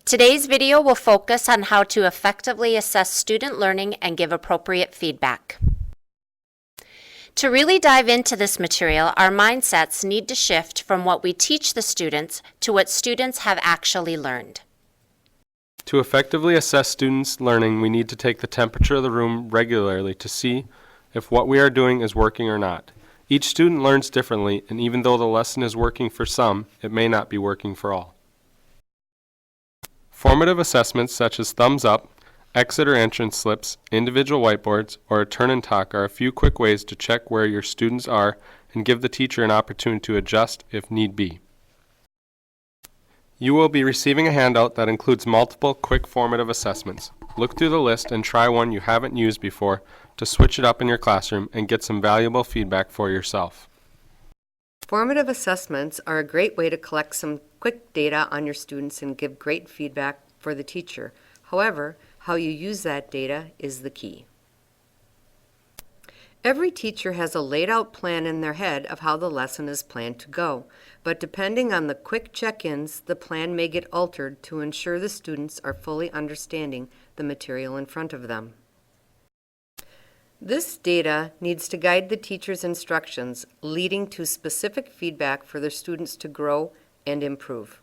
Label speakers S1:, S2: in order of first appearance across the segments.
S1: Today's video will focus on how to effectively assess student learning and give appropriate feedback. To really dive into this material, our mindsets need to shift from what we teach the students to what students have actually learned.
S2: To effectively assess students' learning, we need to take the temperature of the room regularly to see if what we are doing is working or not. Each student learns differently, and even though the lesson is working for some, it may not be working for all. Formative assessments such as thumbs up, exit or entrance slips, individual whiteboards, or a turn and talk are a few quick ways to check where your students are and give the teacher an opportunity to adjust if need be. You will be receiving a handout that includes multiple quick formative assessments. Look through the list and try one you haven't used before to switch it up in your classroom and get some valuable feedback for yourself.
S3: Formative assessments are a great way to collect some quick data on your students and give great feedback for the teacher. However, how you use that data is the key. Every teacher has a laid out plan in their head of how the lesson is planned to go, but depending on the quick check-ins, the plan may get altered to ensure the students are fully understanding the material in front of them. This data needs to guide the teacher's instructions, leading to specific feedback for their students to grow and improve.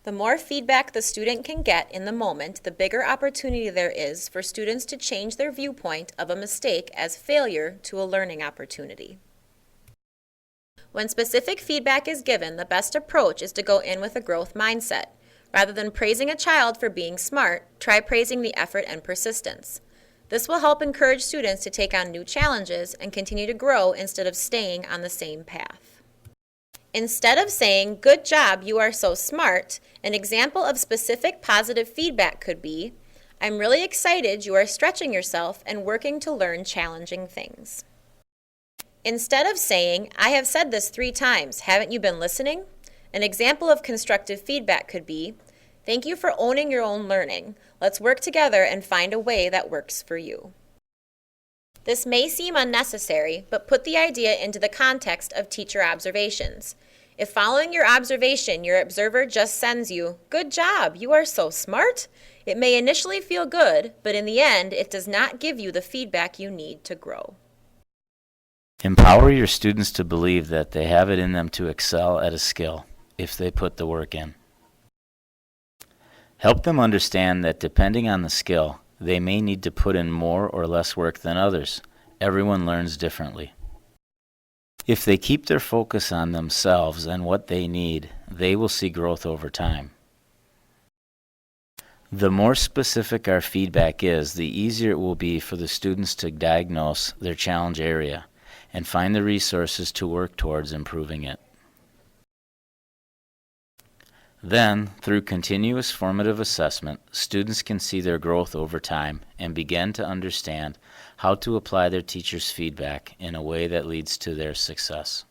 S4: The more feedback the student can get in the moment, the bigger opportunity there is for students to change their viewpoint of a mistake as failure to a learning opportunity. When specific feedback is given, the best approach is to go in with a growth mindset. Rather than praising a child for being smart, try praising the effort and persistence. This will help encourage students to take on new challenges and continue to grow instead of staying on the same path. Instead of saying, "Good job, you are so smart," an example of specific positive feedback could be, "I'm really excited you are stretching yourself and working to learn challenging things." Instead of saying, "I have said this 3 times, haven't you been listening?" An example of constructive feedback could be, "Thank you for owning your own learning. Let's work together and find a way that works for you." This may seem unnecessary, but put the idea into the context of teacher observations. If following your observation, your observer just sends you, "Good job, you are so smart," it may initially feel good, but in the end, it does not give you the feedback you need to grow.
S5: Empower your students to believe that they have it in them to excel at a skill if they put the work in. Help them understand that depending on the skill, they may need to put in more or less work than others. Everyone learns differently. If they keep their focus on themselves and what they need, they will see growth over time. The more specific our feedback is, the easier it will be for the students to diagnose their challenge area and find the resources to work towards improving it. Then, through continuous formative assessment, students can see their growth over time and begin to understand how to apply their teacher's feedback in a way that leads to their success.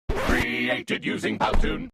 S6: Created using Powtoon.